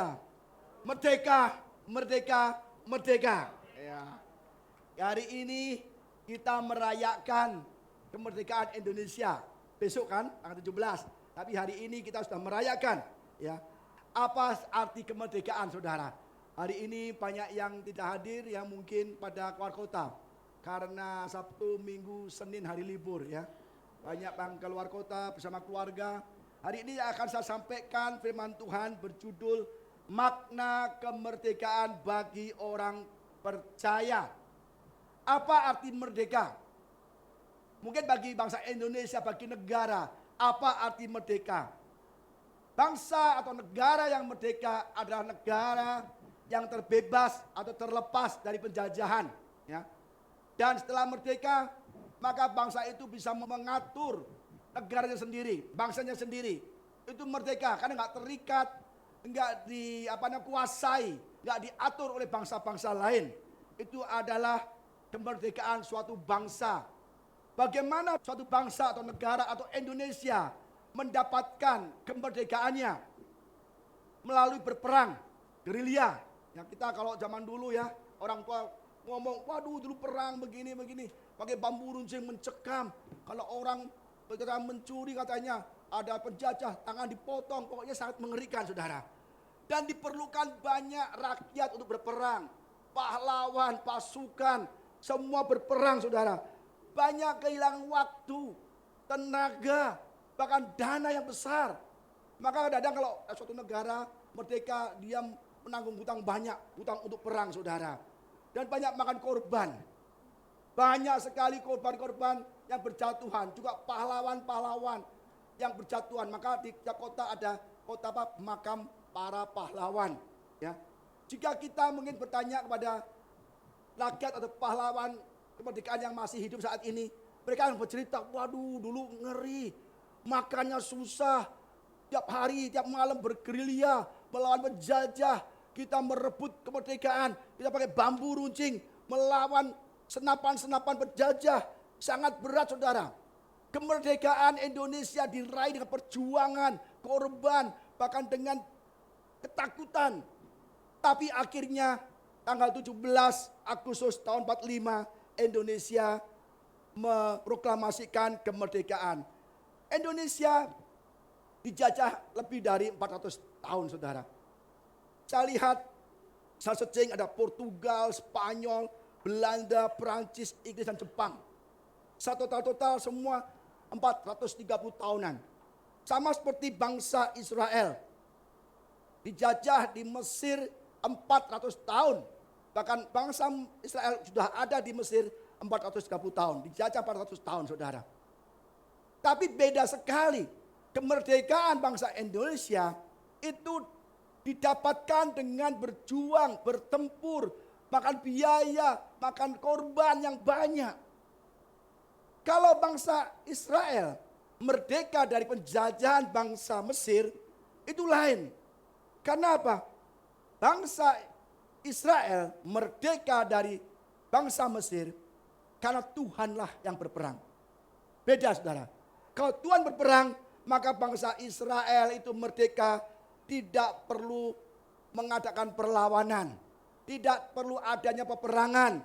saudara. Merdeka, merdeka, merdeka. Ya. Hari ini kita merayakan kemerdekaan Indonesia. Besok kan, tanggal 17. Tapi hari ini kita sudah merayakan. Ya. Apa arti kemerdekaan, saudara? Hari ini banyak yang tidak hadir, yang mungkin pada keluar kota. Karena Sabtu, Minggu, Senin hari libur ya. Banyak yang keluar kota bersama keluarga. Hari ini akan saya sampaikan firman Tuhan berjudul Makna Kemerdekaan bagi Orang Percaya. Apa arti merdeka? Mungkin bagi bangsa Indonesia, bagi negara, apa arti merdeka? Bangsa atau negara yang merdeka adalah negara yang terbebas atau terlepas dari penjajahan. Ya. Dan setelah merdeka, maka bangsa itu bisa mengatur negaranya sendiri, bangsanya sendiri. Itu merdeka karena nggak terikat, nggak dikuasai, nggak diatur oleh bangsa-bangsa lain. Itu adalah kemerdekaan suatu bangsa. Bagaimana suatu bangsa atau negara atau Indonesia mendapatkan kemerdekaannya? Melalui berperang, gerilya. Ya, kita kalau zaman dulu ya, orang tua ngomong, waduh dulu perang begini, pakai bambu runcing mencekam. Kalau orang berkata mencuri katanya, ada penjajah, tangan dipotong, pokoknya sangat mengerikan saudara. Dan diperlukan banyak rakyat untuk berperang. Pahlawan, pasukan, semua berperang saudara. Banyak kehilangan waktu, tenaga, bahkan dana yang besar. Maka kadang-kadang kalau suatu negara merdeka, dia menanggung hutang banyak, hutang untuk perang saudara. Dan banyak makan korban. Banyak sekali korban-korban yang berjatuhan. Juga pahlawan-pahlawan yang berjatuhan. Maka di tiap kota ada kota makam para pahlawan. Ya. Jika kita mungkin bertanya kepada rakyat atau pahlawan kemerdekaan yang masih hidup saat ini. Mereka yang bercerita, waduh dulu ngeri. Makannya susah. Tiap hari, tiap malam bergerilya. Melawan penjajah. Kita merebut kemerdekaan, kita pakai bambu runcing, melawan senapan-senapan penjajah. Sangat berat saudara. Kemerdekaan Indonesia diraih dengan perjuangan, korban, bahkan dengan ketakutan. Tapi akhirnya tanggal 17 Agustus tahun 45 Indonesia memproklamasikan kemerdekaan. Indonesia dijajah lebih dari 400 tahun saudara. Saya lihat, saya searching ada Portugal, Spanyol, Belanda, Perancis, Inggris, dan Jepang. Total semua 430 tahunan. Sama seperti bangsa Israel. Dijajah di Mesir 400 tahun. Bahkan bangsa Israel sudah ada di Mesir 430 tahun. Dijajah 400 tahun saudara. Tapi beda sekali. Kemerdekaan bangsa Indonesia itu didapatkan dengan berjuang, bertempur, makan biaya, makan korban yang banyak. Kalau bangsa Israel merdeka dari penjajahan bangsa Mesir, itu lain. Karena apa? Bangsa Israel merdeka dari bangsa Mesir karena Tuhanlah yang berperang. Beda saudara. Kalau Tuhan berperang, maka bangsa Israel itu merdeka, tidak perlu mengadakan perlawanan. Tidak perlu adanya peperangan.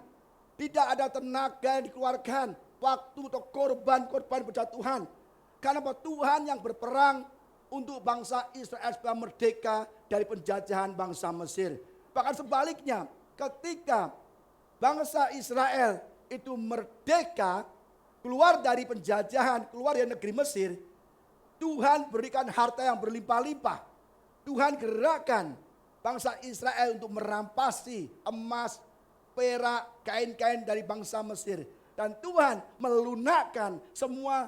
Tidak ada tenaga yang dikeluarkan. Waktu atau korban-korban berjatuhan. Karena Tuhan yang berperang untuk bangsa Israel supaya merdeka dari penjajahan bangsa Mesir. Bahkan sebaliknya, ketika bangsa Israel itu merdeka, keluar dari penjajahan, keluar dari negeri Mesir, Tuhan berikan harta yang berlimpah-limpah. Tuhan gerakkan bangsa Israel untuk merampasi emas, perak, kain-kain dari bangsa Mesir. Dan Tuhan melunakkan semua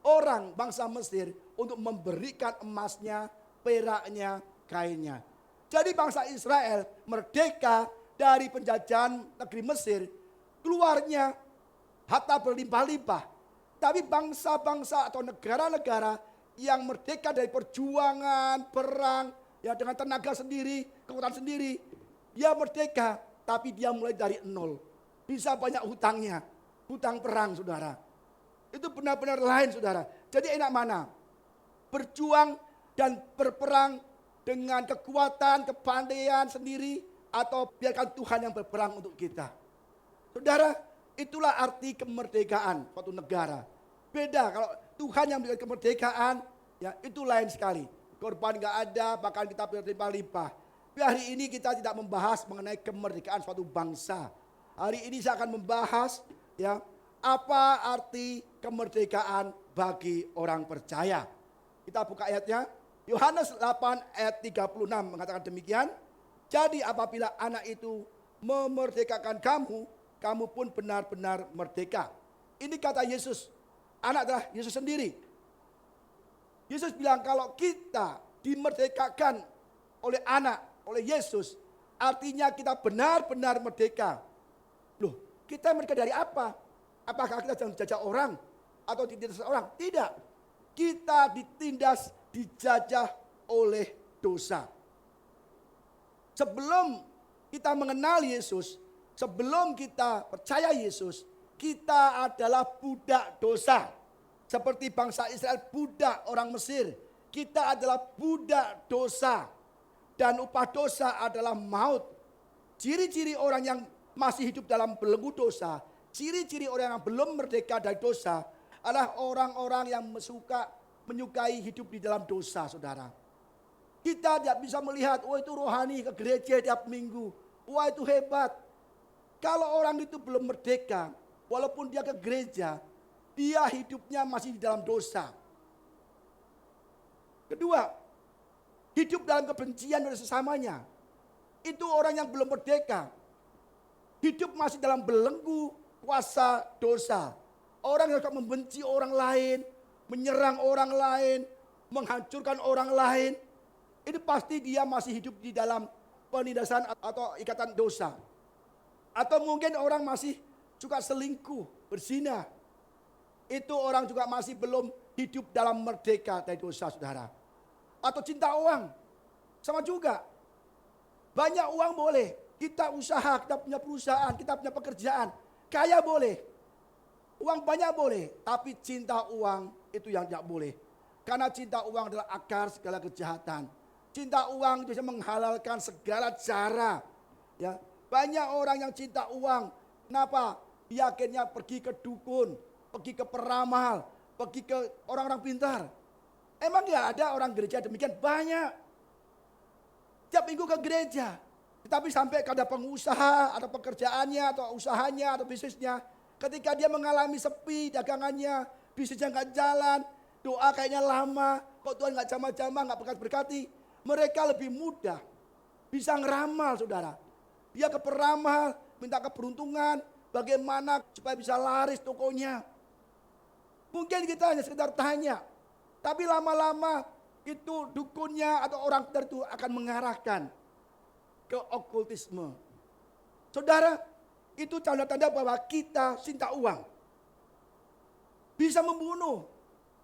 orang bangsa Mesir untuk memberikan emasnya, peraknya, kainnya. Jadi bangsa Israel merdeka dari penjajahan negeri Mesir, keluarnya harta berlimpah-limpah. Tapi bangsa-bangsa atau negara-negara yang merdeka dari perjuangan, perang, ya dengan tenaga sendiri, kekuatan sendiri, dia merdeka, tapi dia mulai dari nol. Bisa banyak hutangnya, hutang perang saudara. Itu benar-benar lain saudara. Jadi enak mana? Berjuang dan berperang dengan kekuatan, kepandaian sendiri, atau biarkan Tuhan yang berperang untuk kita. Saudara, itulah arti kemerdekaan suatu negara. Beda kalau Tuhan yang memberikan kemerdekaan, ya itu lain sekali. Korban nggak ada, bahkan kita berlimpah-limpah. Tapi hari ini kita tidak membahas mengenai kemerdekaan suatu bangsa. Hari ini saya akan membahas ya apa arti kemerdekaan bagi orang percaya. Kita buka ayatnya. Yohanes 8 ayat 36 mengatakan demikian. Jadi apabila anak itu memerdekakan kamu, kamu pun benar-benar merdeka. Ini kata Yesus. Anak adalah Yesus sendiri. Yesus bilang kalau kita dimerdekakan oleh anak, oleh Yesus, artinya kita benar-benar merdeka. Loh, kita merdeka dari apa? Apakah kita sedang dijajah orang atau ditindas orang? Tidak. Kita ditindas, dijajah oleh dosa. Sebelum kita mengenal Yesus, sebelum kita percaya Yesus, kita adalah budak dosa. Seperti bangsa Israel budak orang Mesir. Kita adalah budak dosa. Dan upah dosa adalah maut. Ciri-ciri orang yang masih hidup dalam belenggu dosa, ciri-ciri orang yang belum merdeka dari dosa adalah orang-orang yang menyukai hidup di dalam dosa, saudara. Kita tidak bisa melihat, oh itu rohani ke gereja tiap minggu. Wah itu hebat. Kalau orang itu belum merdeka, walaupun dia ke gereja, dia hidupnya masih di dalam dosa. Kedua, hidup dalam kebencian dari sesamanya. Itu orang yang belum merdeka. Hidup masih dalam belenggu kuasa dosa. Orang yang suka membenci orang lain, menyerang orang lain, menghancurkan orang lain. Ini pasti dia masih hidup di dalam penindasan atau ikatan dosa. Atau mungkin orang masih suka selingkuh, berzina. Itu orang juga masih belum hidup dalam merdeka dari dosa, saudara. Atau cinta uang, sama juga. Banyak uang boleh, kita usaha, kita punya perusahaan, kita punya pekerjaan. Kaya boleh, uang banyak boleh, tapi cinta uang itu yang tidak boleh. Karena cinta uang adalah akar segala kejahatan. Cinta uang bisa menghalalkan segala cara. Ya, banyak orang yang cinta uang. Kenapa? Dia akhirnya pergi ke dukun, pergi ke peramal, pergi ke orang-orang pintar. Emang nggak ada orang gereja demikian? Banyak. Tiap minggu ke gereja. Tetapi sampai kepada pengusaha atau pekerjaannya atau usahanya atau bisnisnya. Ketika dia mengalami sepi dagangannya, bisnisnya nggak jalan, doa kayaknya lama, kok Tuhan nggak jamah-jamah, nggak berkati. Mereka lebih mudah bisa ngeramal, saudara. Dia ke peramal, minta keberuntungan, bagaimana supaya bisa laris tokonya. Mungkin kita hanya sekedar tanya, tapi lama-lama itu dukunnya atau orang tertentu akan mengarahkan ke okultisme. Saudara, itu tanda-tanda bahwa kita cinta uang. Bisa membunuh,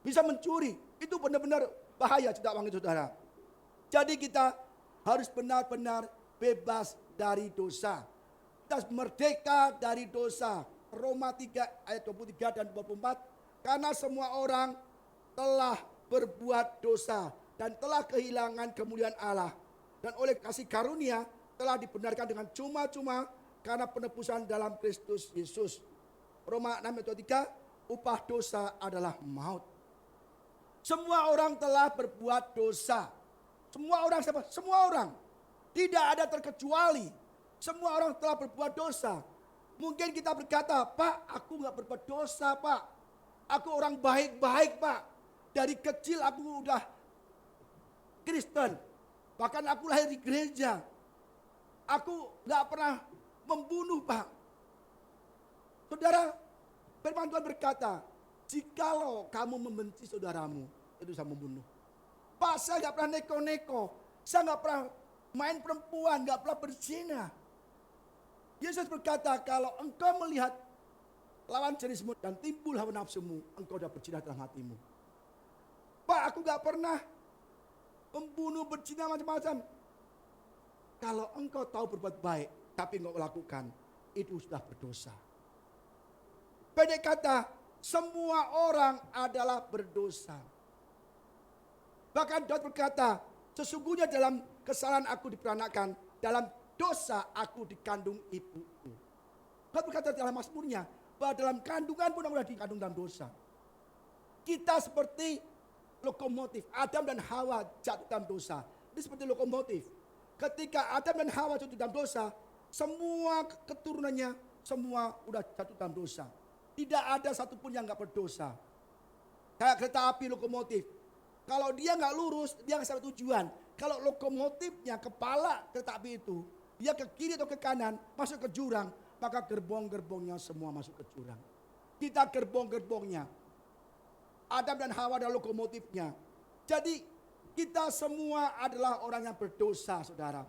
bisa mencuri. Itu benar-benar bahaya cinta uang itu, saudara. Jadi kita harus benar-benar bebas dari dosa. Kita harus merdeka dari dosa. Roma 3 ayat 23 dan 24. Karena semua orang telah berbuat dosa dan telah kehilangan kemuliaan Allah. Dan oleh kasih karunia telah dibenarkan dengan cuma-cuma karena penebusan dalam Kristus Yesus. Roma 6 ayat 23, upah dosa adalah maut. Semua orang telah berbuat dosa. Semua orang siapa? Semua orang. Tidak ada terkecuali. Semua orang telah berbuat dosa. Mungkin kita berkata, Pak, aku gak berbuat dosa, Pak. Aku orang baik-baik, Pak. Dari kecil aku udah Kristen. Bahkan aku lahir di gereja. Aku gak pernah membunuh, Pak. Saudara, firman Tuhan berkata, jikalau kamu membenci saudaramu, itu bisa membunuh. Pak, saya gak pernah neko-neko. Saya gak pernah main perempuan, gak pernah berzina. Yesus berkata, kalau engkau melihat lawan jenismu dan timbul hawa nafsumu, engkau sudah berzina dalam hatimu. Pak, aku gak pernah membunuh, berzina macam-macam. Kalau engkau tahu berbuat baik, tapi engkau lakukan, itu sudah berdosa. Pendek kata, semua orang adalah berdosa. Bahkan Daud berkata, Sesungguhnya dalam kesalahan aku diperanakan, dalam dosa aku dikandung ibuku. God berkata dalam Mazmurnya, bahwa dalam kandungan pun sudah dikandung dalam dosa. Kita seperti lokomotif. Adam dan Hawa jatuh dalam dosa. Ini seperti lokomotif. Ketika Adam dan Hawa jatuh dalam dosa, semua keturunannya semua udah jatuh dalam dosa. Tidak ada satupun yang nggak berdosa. Kayak kereta api lokomotif. Kalau dia nggak lurus, dia nggak sampai tujuan. Kalau lokomotifnya, kepala kereta api itu, dia ke kiri atau ke kanan, masuk ke jurang, maka gerbong-gerbongnya semua masuk ke jurang. Kita gerbong-gerbongnya. Adam dan Hawa adalah lokomotifnya. Jadi kita semua adalah orang yang berdosa, saudara.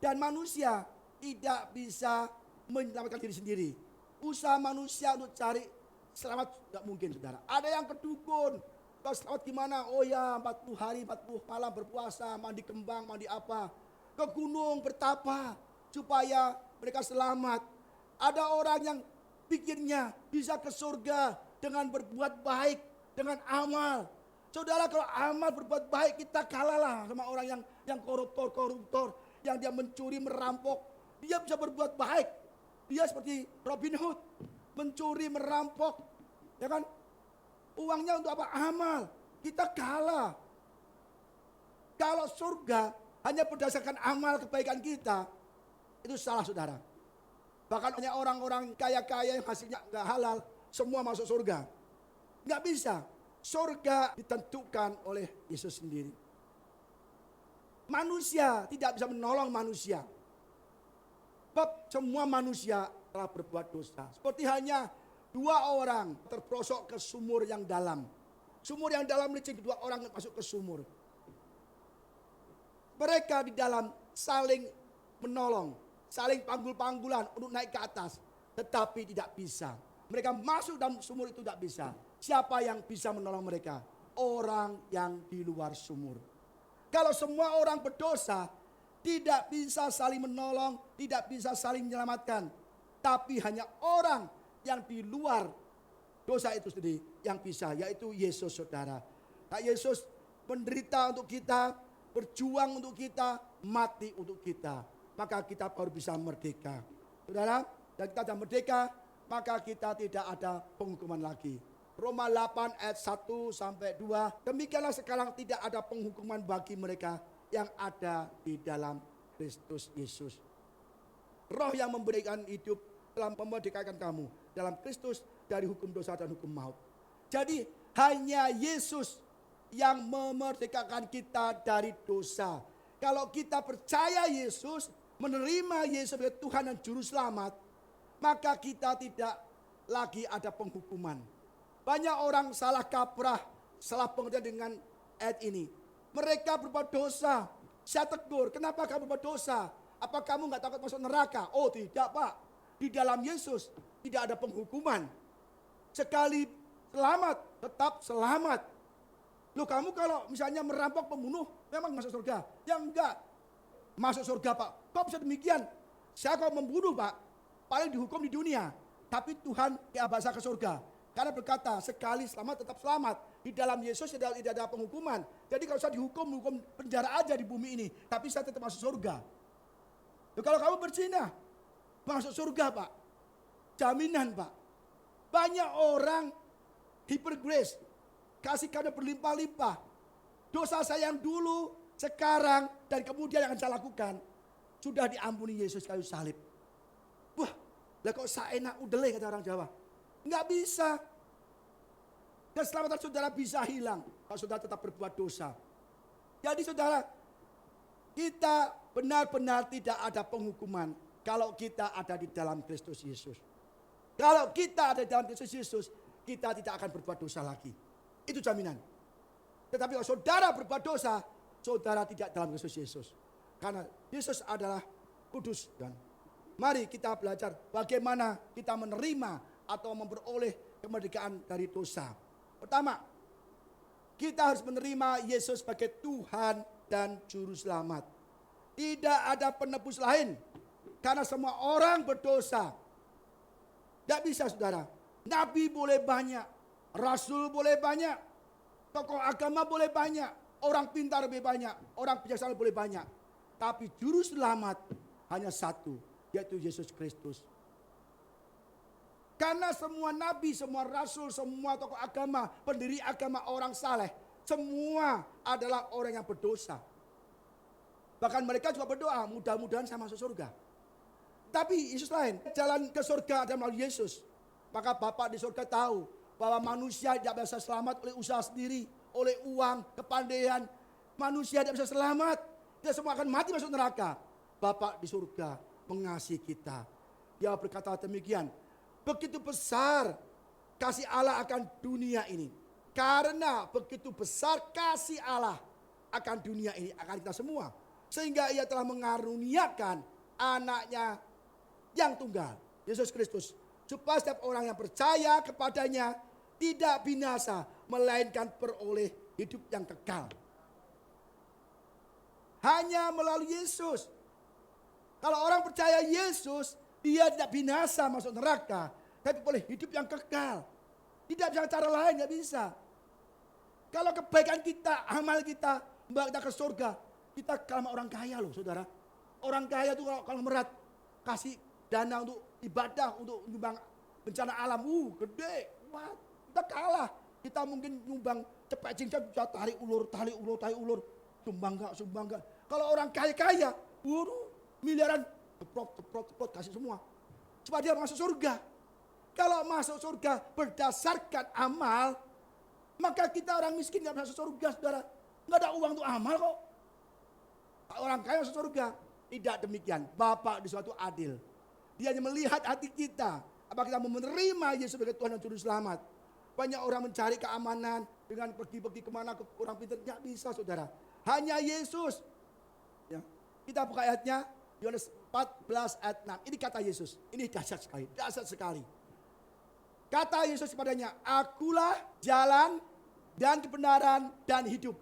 Dan manusia tidak bisa menyelamatkan diri sendiri. Usaha manusia untuk cari selamat tidak mungkin, saudara. Ada yang ke dukun. Kalau selamat gimana? Oh ya, 40 hari, 40 malam berpuasa, mandi kembang, mandi apa. Ke gunung bertapa supaya mereka selamat. Ada orang yang pikirnya bisa ke surga dengan berbuat baik, dengan amal. Saudara, kalau amal berbuat baik, kita kalahlah sama orang yang koruptor, yang dia mencuri, merampok. Dia bisa berbuat baik. Dia seperti Robin Hood, mencuri, merampok, ya kan? Uangnya untuk apa? Amal. Kita kalah. Kalau surga hanya berdasarkan amal kebaikan kita, itu salah, saudara. Bahkan hanya orang-orang kaya-kaya yang hasilnya nggak halal, semua masuk surga. Nggak bisa. Surga ditentukan oleh Yesus sendiri. Manusia tidak bisa menolong manusia. Sebab semua manusia telah berbuat dosa. Seperti hanya 2 orang terperosok ke sumur yang dalam. Sumur yang dalam licin, 2 orang masuk ke sumur. Mereka di dalam saling menolong, saling panggul-panggulan untuk naik ke atas. Tetapi tidak bisa. Mereka masuk dalam sumur itu tidak bisa. Siapa yang bisa menolong mereka? Orang yang di luar sumur. Kalau semua orang berdosa, tidak bisa saling menolong, tidak bisa saling menyelamatkan. Tapi hanya orang yang di luar dosa itu sendiri yang bisa, yaitu Yesus, saudara. Nah, Yesus menderita untuk kita, berjuang untuk kita, mati untuk kita. Maka kita baru bisa merdeka. Saudara, dan kita sudah merdeka, maka kita tidak ada penghukuman lagi. Roma 8 ayat 1 sampai 2. Demikianlah sekarang tidak ada penghukuman bagi mereka yang ada di dalam Kristus Yesus. Roh yang memberikan hidup telah memerdekakan kamu dalam Kristus dari hukum dosa dan hukum maut. Jadi hanya Yesus yang memerdekakan kita dari dosa. Kalau kita percaya Yesus, menerima Yesus sebagai Tuhan dan Juru Selamat, maka kita tidak lagi ada penghukuman. Banyak orang salah kaprah, salah pengertian dengan ayat ini. Mereka berbuat dosa. Saya tegur, kenapa kamu berbuat dosa? Apa kamu nggak takut masuk neraka? Oh tidak, Pak. Di dalam Yesus tidak ada penghukuman. Sekali selamat, tetap selamat. Loh, kamu kalau misalnya merampok, pembunuh, memang masuk surga? Ya enggak. Masuk surga, Pak. Kok bisa demikian? Saya kalau membunuh, Pak, paling dihukum di dunia. Tapi Tuhan ya bahasa ke surga. Karena berkata, sekali selamat tetap selamat. Di dalam Yesus tidak ada penghukuman. Jadi kalau saya dihukum penjara aja di bumi ini. Tapi saya tetap masuk surga. Loh, kalau kamu berzina, masuk surga, Pak. Jaminan, Pak. Banyak orang hyper grace, kasih karunia berlimpah-limpah. Dosa saya yang dulu, sekarang, dan kemudian yang akan saya lakukan, sudah diampuni Yesus kayu salib. Wah, lah kok saenak udele kata orang Jawa. Enggak bisa. Keselamatan saudara bisa hilang kalau saudara tetap berbuat dosa. Jadi saudara, kita benar-benar tidak ada penghukuman kalau kita ada di dalam Kristus Yesus. Kalau kita ada di dalam Kristus Yesus, kita tidak akan berbuat dosa lagi. Itu jaminan. Tetapi kalau saudara berbuat dosa, saudara tidak dalam Kristus Yesus. Karena Yesus adalah kudus. Dan mari kita belajar bagaimana kita menerima atau memperoleh kemerdekaan dari dosa. Pertama, kita harus menerima Yesus sebagai Tuhan dan Juru Selamat. Tidak ada penebus lain. Karena semua orang berdosa. Tidak bisa, saudara. Nabi boleh banyak. Rasul boleh banyak. Tokoh agama boleh banyak. Orang pintar lebih banyak, orang bijaksana boleh banyak. Tapi juru selamat hanya satu, yaitu Yesus Kristus. Karena semua nabi, semua rasul, semua tokoh agama, pendiri agama, orang saleh, semua adalah orang yang berdosa. Bahkan mereka juga berdoa, mudah-mudahan saya masuk surga. Tapi Yesus lain, jalan ke surga adalah melalui Yesus. Maka Bapa di surga tahu bahwa manusia tidak bisa selamat oleh usaha sendiri, oleh uang, kepandaian. Manusia tidak bisa selamat, dia semua akan mati masuk neraka. Bapa di surga mengasihi kita. Dia berkata demikian, begitu besar kasih Allah akan dunia ini. Karena begitu besar kasih Allah akan dunia ini, akan kita semua. Sehingga ia telah mengaruniakan anaknya yang tunggal, Yesus Kristus. Supaya setiap orang yang percaya kepadanya tidak binasa, melainkan peroleh hidup yang kekal. Hanya melalui Yesus. Kalau orang percaya Yesus, dia tidak binasa masuk neraka, tapi boleh hidup yang kekal. Tidak bisa cara lain, tidak bisa. Kalau kebaikan kita, amal kita, membawa kita ke surga, kita kalau orang kaya loh saudara. Orang kaya itu kalau merat, kasih dana untuk ibadah, untuk nyumbang bencana alam, gede. Wah, kita kalah. Kita mungkin nyumbang cepet cincang, bisa tarik ulur. Sumbang enggak. Kalau orang kaya, miliaran, ceprot, kasih semua. Supaya dia masuk surga. Kalau masuk surga berdasarkan amal, maka kita orang miskin gak masuk surga, saudara. Gak ada uang untuk amal kok. Orang kaya masuk surga. Tidak demikian. Bapa di suatu adil. Dia hanya melihat hati kita. Apakah kita mau menerima Yesus sebagai Tuhan dan Juru Selamat. Banyak orang mencari keamanan dengan pergi-pergi kemana ke orang pintar. Tidak bisa saudara. Hanya Yesus. Ya. Kita buka ayatnya. Yohanes 14 ayat 6. Ini kata Yesus. Ini dahsyat sekali. Dahsyat sekali. Kata Yesus kepadanya. Akulah jalan dan kebenaran dan hidup.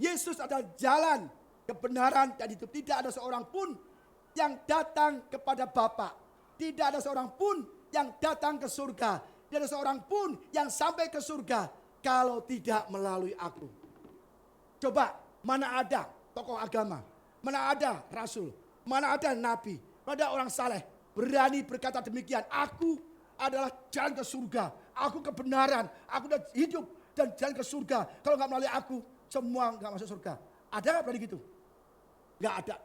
Yesus adalah jalan, kebenaran dan hidup. Tidak ada seorang pun yang datang kepada Bapa. Tidak ada seorang pun yang datang ke surga. Tidak ada seorang pun yang sampai ke surga kalau tidak melalui aku. Coba, mana ada tokoh agama, mana ada rasul, mana ada nabi, mana ada orang saleh berani berkata demikian. Aku adalah jalan ke surga, aku kebenaran, aku adalah hidup dan jalan ke surga. Kalau nggak melalui aku, semua nggak masuk surga. Ada nggak berani gitu? Nggak ada.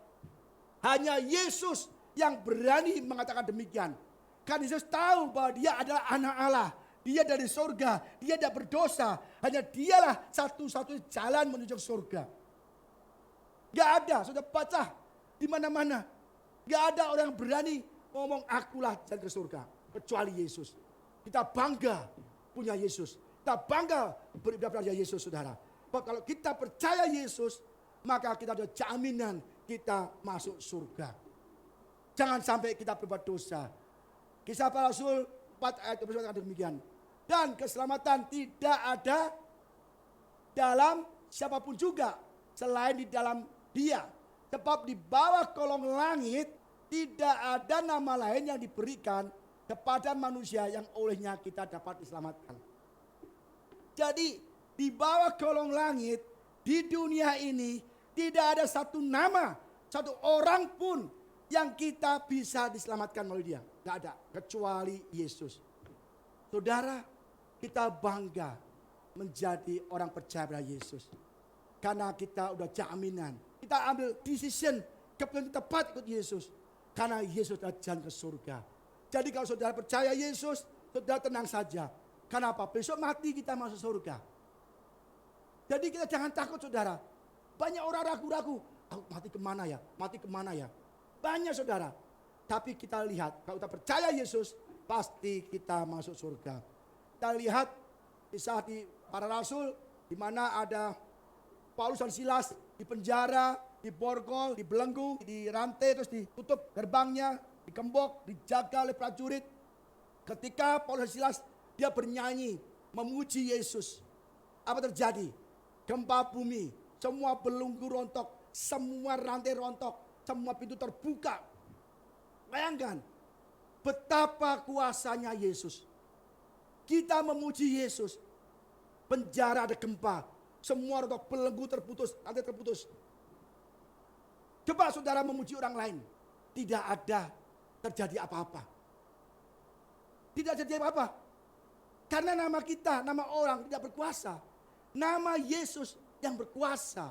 Hanya Yesus yang berani mengatakan demikian. Karena Yesus tahu bahwa dia adalah anak Allah. Dia dari surga, dia tidak berdosa. Hanya dialah satu-satunya jalan menuju surga. Gak ada, sudah baca di mana-mana. Gak ada orang yang berani ngomong akulah jalan ke surga. Kecuali Yesus. Kita bangga punya Yesus. Kita bangga beribadah pada Yesus, saudara. Bahwa kalau kita percaya Yesus, maka kita ada jaminan kita masuk surga. Jangan sampai kita berbuat dosa. Kisah para Rasul 4 ayat 29 demikian. Dan keselamatan tidak ada dalam siapapun juga selain di dalam Dia. Sebab di bawah kolong langit tidak ada nama lain yang diberikan kepada manusia yang olehnya kita dapat diselamatkan. Jadi di bawah kolong langit di dunia ini tidak ada satu nama, satu orang pun yang kita bisa diselamatkan melalui dia. Tidak ada, kecuali Yesus. Saudara, kita bangga menjadi orang percaya pada Yesus. Karena kita udah jaminan. Kita ambil decision, keputusan tepat ikut Yesus. Karena Yesus adalah jalan ke surga. Jadi kalau saudara percaya Yesus, saudara tenang saja. Kenapa? Besok mati kita masuk surga. Jadi kita jangan takut saudara. Banyak orang ragu-ragu. Mati kemana ya? Mati kemana ya? Banyak saudara. Tapi kita lihat, kalau kita percaya Yesus, pasti kita masuk surga. Kita lihat kisah di para rasul, di mana ada Paulus dan Silas di penjara, diborgol, dibelenggu, dirantai, terus ditutup gerbangnya, dikembok, dijaga oleh prajurit. Ketika Paulus dan Silas, dia bernyanyi, memuji Yesus. Apa terjadi? Gempa bumi, semua belenggu rontok, semua rantai rontok, semua pintu terbuka. Bayangkan betapa kuasanya Yesus. Kita memuji Yesus. Penjara ada gempa, Semua rotok belenggu terputus, rantai terputus. Coba saudara memuji orang lain. Tidak ada terjadi apa-apa. Tidak terjadi apa-apa. Karena nama kita, nama orang tidak berkuasa. Nama Yesus yang berkuasa.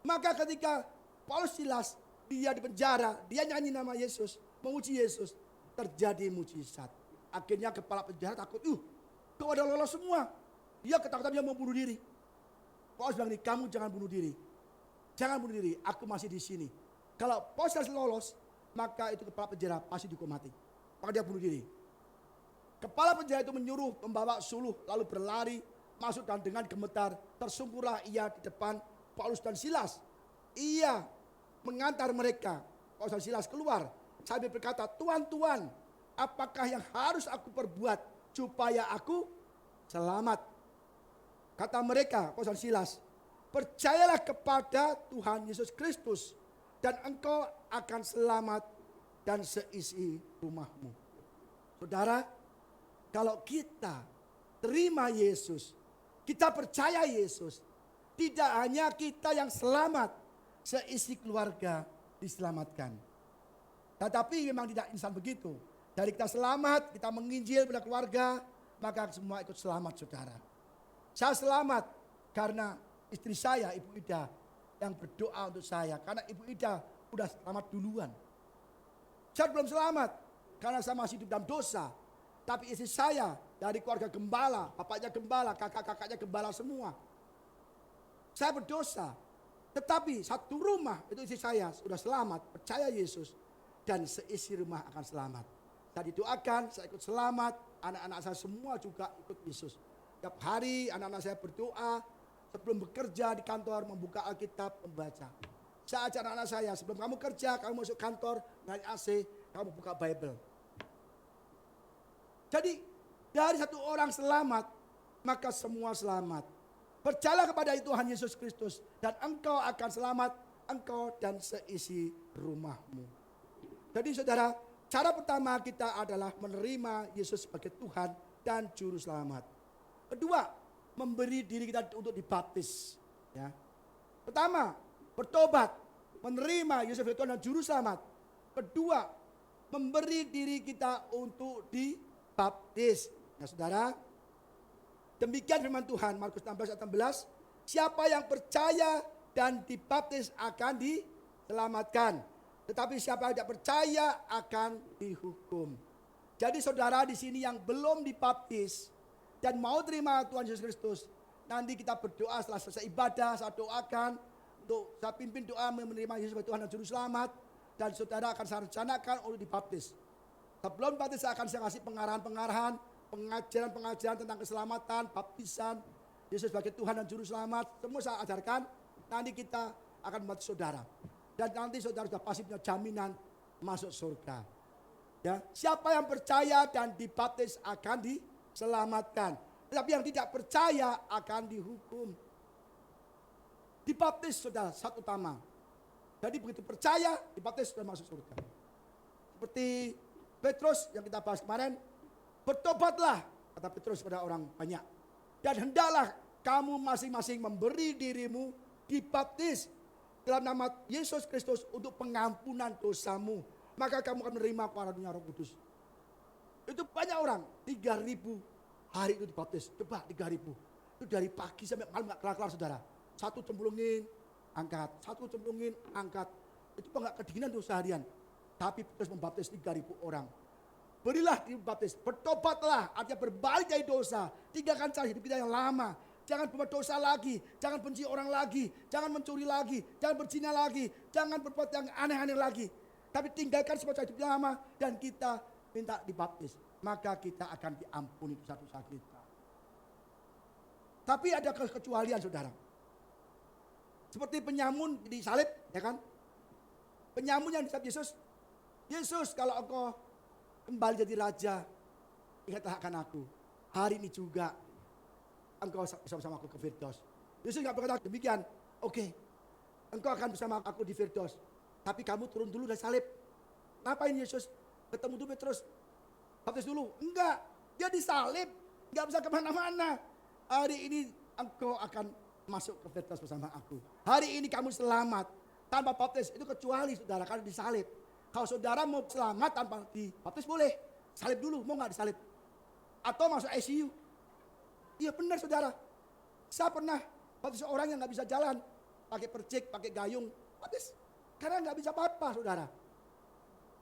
Maka ketika Paulus Silas, dia di penjara, dia nyanyi nama Yesus, memuji Yesus, terjadi mujizat. Akhirnya kepala penjara takut, kau ada lolos semua. Dia ketakutan, dia mau bunuh diri. Paulus bilang, kamu jangan bunuh diri. Jangan bunuh diri, aku masih di sini. Kalau Paulus Silas lolos, maka itu kepala penjara pasti dihukum mati. Maka dia bunuh diri. Kepala penjara itu menyuruh membawa suluh, lalu berlari, masuk dan dengan gemetar, tersungkurlah ia di depan Paulus dan Silas. Ia mengantar mereka, Paulus dan Silas keluar, sambil berkata, Tuan, Tuan, apakah yang harus aku perbuat supaya aku selamat? Kata mereka, Paulus dan Silas, percayalah kepada Tuhan Yesus Kristus, dan engkau akan selamat dan seisi rumahmu. Saudara, kalau kita terima Yesus, kita percaya Yesus, tidak hanya kita yang selamat, seisi keluarga diselamatkan. Tetapi memang tidak instan begitu. Dari kita selamat, kita menginjil pada keluarga, maka semua ikut selamat, saudara. Saya selamat karena istri saya, Ibu Ida, yang berdoa untuk saya. Karena Ibu Ida udah selamat duluan. Saya belum selamat karena saya masih hidup dalam dosa. Tapi istri saya dari keluarga gembala, bapaknya gembala, kakak-kakaknya gembala semua. Saya berdosa. Tetapi satu rumah itu istri saya sudah selamat, percaya Yesus. Dan seisi rumah akan selamat. Saya didoakan, saya ikut selamat. Anak-anak saya semua juga ikut Yesus. Tiap hari anak-anak saya berdoa. Sebelum bekerja di kantor, membuka Alkitab, membaca. Saya ajar anak-anak saya, sebelum kamu kerja, kamu masuk kantor, nyari AC, kamu buka Bible. Jadi dari satu orang selamat, maka semua selamat. Percayalah kepada Tuhan Yesus Kristus, dan engkau akan selamat, engkau dan seisi rumahmu. Jadi saudara, cara pertama kita adalah menerima Yesus sebagai Tuhan dan Juru Selamat. Kedua, memberi diri kita untuk dibaptis. Ya. Pertama, bertobat, menerima Yesus sebagai Tuhan dan Juru Selamat. Kedua, memberi diri kita untuk dibaptis. Nah saudara, demikian firman Tuhan, Markus 16 ayat 16, siapa yang percaya dan dibaptis akan diselamatkan. Tetapi siapa yang tidak percaya akan dihukum. Jadi saudara di sini yang belum dibaptis dan mau terima Tuhan Yesus Kristus, nanti kita berdoa setelah selesai ibadah, saya doakan, saya pimpin doa menerima Yesus sebagai Tuhan dan Juru Selamat, dan saudara akan saya rencanakan untuk dibaptis. Sebelum baptis saya akan kasih pengarahan-pengarahan, pengajaran-pengajaran tentang keselamatan, baptisan, Yesus sebagai Tuhan dan Juru Selamat, semua saya ajarkan, nanti kita akan membaptis saudara. Dan nanti saudara sudah pasti punya jaminan masuk surga. Ya, siapa yang percaya dan dibaptis akan diselamatkan. Tetapi yang tidak percaya akan dihukum. Dibaptis saudara, satu utama. Jadi begitu percaya, dibaptis sudah masuk surga. Seperti Petrus yang kita bahas kemarin, bertobatlah, kata Petrus pada orang banyak. Dan hendaklah kamu masing-masing memberi dirimu dibaptis dalam nama Yesus Kristus untuk pengampunan dosamu. Maka kamu akan menerima karunia Roh Kudus. Itu banyak orang, 3.000 hari itu dibaptis. Coba 3.000. Itu dari pagi sampai malam gak kelar-kelar saudara. Satu cemplungin, angkat. Satu cemplungin, angkat. Itu gak kedinginan tuh seharian. Tapi Petrus membaptis 3.000 orang. Berilah dibaptis, bertobatlah, artinya berbalik dari dosa. Tinggalkan cara hidup kita yang lama. Jangan berbuat dosa lagi, jangan benci orang lagi, jangan mencuri lagi, jangan berzina lagi, jangan berbuat yang aneh-aneh lagi. Tapi tinggalkan semua cara hidup yang lama dan kita minta dibaptis. Maka kita akan diampuni dosa-dosa kita. Tapi ada kekecualian saudara. Seperti penyamun disalib, ya kan? Penyamun yang disalib Yesus. Yesus, kalau engkau kembali jadi raja, ingatlah akan aku. Hari ini juga engkau bersama aku ke Firdaus. Yesus enggak berkata demikian. Oke, engkau akan bersama aku di Firdaus. Tapi kamu turun dulu dari salib. Ngapain Yesus ketemu dulu Petrus? Baptis dulu? Enggak, dia disalib. Enggak bisa kemana-mana. Hari ini engkau akan masuk ke Petrus bersama aku. Hari ini kamu selamat tanpa baptis. Itu kecuali saudara kalau disalib. Kalau saudara mau selamat tanpa dibaptis boleh. Salib dulu, mau nggak disalib? Atau masuk ICU. Iya benar saudara. Saya pernah baptis seorang yang nggak bisa jalan. Pakai percik, pakai gayung. Baptis. Karena nggak bisa apa-apa saudara.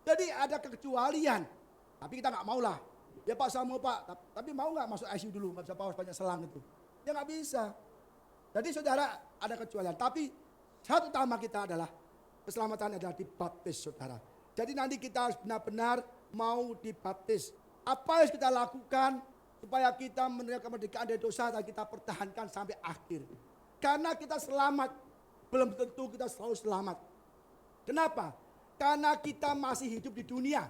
Jadi ada kekecualian. Tapi kita nggak mau lah. Ya Pak saya mau Pak. Tapi mau nggak masuk ICU dulu? Nggak bisa paus banyak selang itu. Ya nggak bisa. Jadi saudara ada kecualian. Tapi satu utama kita adalah keselamatan adalah dibaptis saudara. Jadi nanti kita harus benar-benar mau dibaptis. Apa yang kita lakukan supaya kita menerima kemerdekaan dari dosa dan kita pertahankan sampai akhir. Karena kita selamat, belum tentu kita selalu selamat. Kenapa? Karena kita masih hidup di dunia.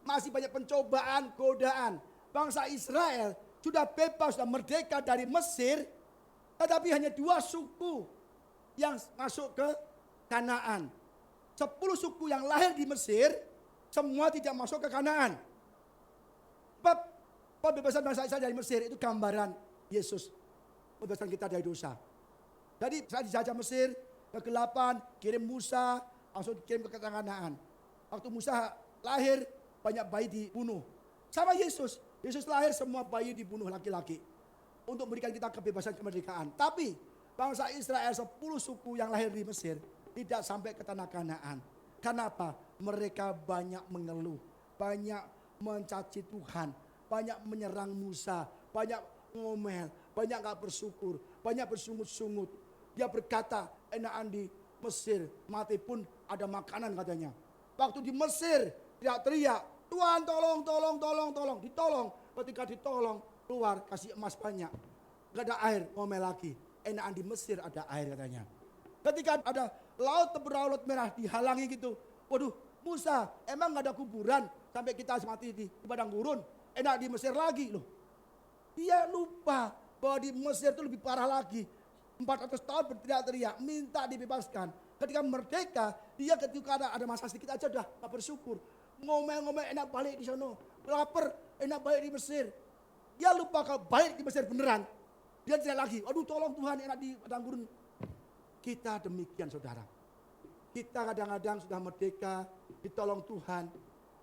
Masih banyak pencobaan, godaan. Bangsa Israel sudah bebas, sudah merdeka dari Mesir. Tetapi hanya 2 suku yang masuk ke Kanaan. 10 suku yang lahir di Mesir, semua tidak masuk ke Kanaan. Pembebasan bangsa Israel dari Mesir itu gambaran Yesus membebaskan kita dari dosa. Jadi saat dijajah Mesir, kegelapan, kirim Musa, langsung dikirim ke Kanaan. Waktu Musa lahir, banyak bayi dibunuh. Sama Yesus, Yesus lahir semua bayi dibunuh laki-laki. Untuk memberikan kita kebebasan kemerdekaan. Tapi bangsa Israel 10 suku yang lahir di Mesir tidak sampai ke tanah Kanaan. Kenapa? Mereka banyak mengeluh, banyak mencaci Tuhan, banyak menyerang Musa, banyak ngomel, banyak gak bersyukur, banyak bersungut-sungut. Dia berkata, enakan di Mesir, mati pun ada makanan katanya. Waktu di Mesir, teriak-teriak, Tuhan tolong, tolong, tolong, tolong. Ditolong, ketika ditolong, keluar kasih emas banyak. Gak ada air, ngomel lagi. Enakan di Mesir ada air katanya. Ketika ada laut berlaut merah dihalangi gitu. Waduh, Musa, emang gak ada kuburan sampai kita mati di padang gurun? Enak di Mesir lagi loh. Dia lupa bahwa di Mesir itu lebih parah lagi. 400 tahun berteriak-teriak, minta dibebaskan. Ketika merdeka, dia ketika ada masalah sedikit aja udah gak bersyukur. Ngomel-ngomel enak balik di sana. Lapar, enak balik di Mesir. Dia lupa kalau balik di Mesir beneran. Dia tidak lagi, aduh tolong Tuhan enak di padang gurun. Kita demikian saudara. Kita kadang-kadang sudah merdeka, ditolong Tuhan.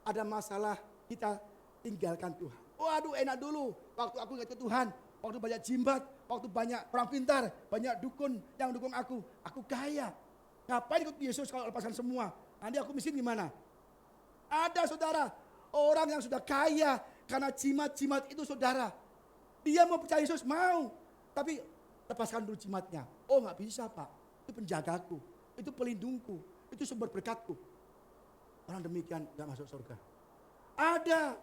Ada masalah, kita tinggalkan Tuhan. Waduh enak dulu, waktu aku ingat Tuhan. Waktu banyak jimbat, waktu banyak orang pintar, banyak dukun yang dukung aku kaya. Ngapain ikut Yesus kalau lepaskan semua? Nanti aku miskin gimana? Ada saudara, orang yang sudah kaya karena jimat-jimat itu saudara. Dia mau percaya Yesus, mau. Tapi lepaskan dulu jimatnya. Oh nggak bisa Pak, itu penjagaku, itu pelindungku, itu sumber berkatku. Orang demikian nggak masuk surga. Ada,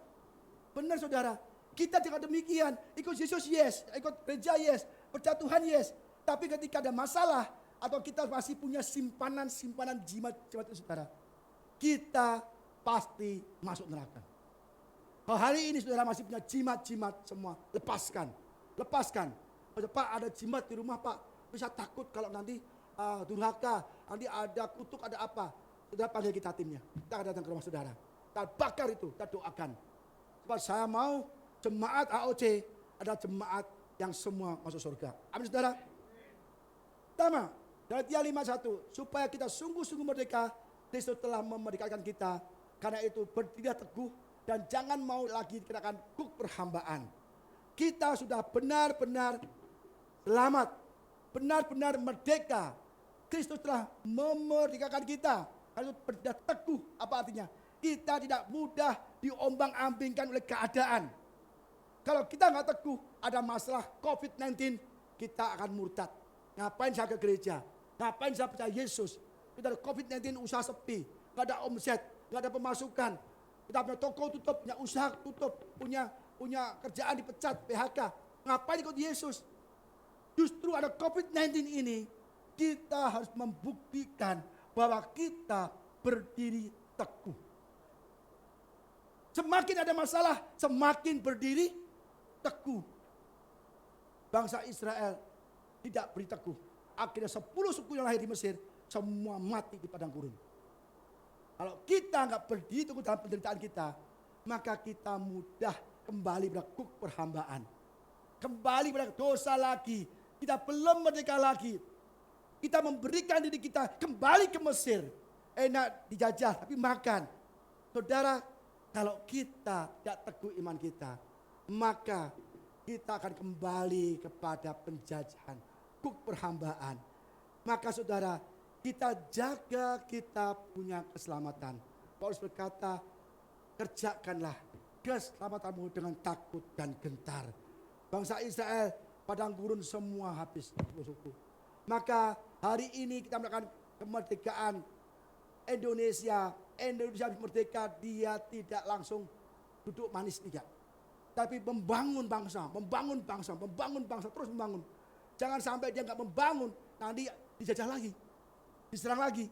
benar saudara. Kita tidak demikian, ikut Yesus yes, ikut gereja yes, percaya Tuhan yes. Tapi ketika ada masalah, atau kita masih punya simpanan jimat-jimat itu saudara, kita pasti masuk neraka. Kalau hari ini saudara masih punya jimat-jimat semua, lepaskan. Pak ada jimat di rumah Pak, bisa takut kalau nanti durhaka, nanti ada kutuk, ada apa. Saudara panggil kita timnya, kita akan datang ke rumah saudara. Kita bakar itu, kita doakan. Sebab saya mau jemaat AOC adalah jemaat yang semua masuk surga. Amin saudara. Pertama, Galatia 5:1, supaya kita sungguh-sungguh merdeka, Kristus telah memerdekakan kita. Karena itu berdiri teguh dan jangan mau lagi dikenakan kuk perhambaan. Kita sudah benar-benar selamat, benar-benar merdeka. Kristus telah memerdekakan kita. Karena itu berdiri teguh, apa artinya? Kita tidak mudah diombang-ambingkan oleh keadaan. Kalau kita nggak teguh, ada masalah COVID-19, kita akan murtad. Ngapain saya ke gereja? Ngapain saya percaya Yesus? Kita ada COVID-19 usaha sepi, nggak ada omset, nggak ada pemasukan. Kita punya toko tutup, punya usaha tutup, punya kerjaan dipecat, PHK. Ngapain ikut Yesus? Justru ada COVID-19 ini, kita harus membuktikan bahwa kita berdiri teguh. Semakin ada masalah, semakin berdiri teguh. Bangsa Israel tidak berdiri teguh. Akhirnya 10 suku yang lahir di Mesir, semua mati di padang gurun. Kalau kita nggak berdiri teguh dalam penderitaan kita, maka kita mudah kembali pada kuk perhambaan. Kembali pada dosa lagi. Kita belum merdeka lagi. Kita memberikan diri kita kembali ke Mesir. Enak dijajah tapi makan. Saudara, kalau kita tidak teguh iman kita, maka kita akan kembali kepada penjajahan, kuk perhambaan. Maka saudara, kita jaga kita punya keselamatan. Paulus berkata, kerjakanlah keselamatanmu dengan takut dan gentar. Bangsa Israel padang gurun semua habis. Maka hari ini kita melakukan kemerdekaan Indonesia. Indonesia merdeka, dia tidak langsung duduk manis tidak. Tapi membangun bangsa, terus membangun. Jangan sampai dia nggak membangun, nanti dijajah lagi, diserang lagi.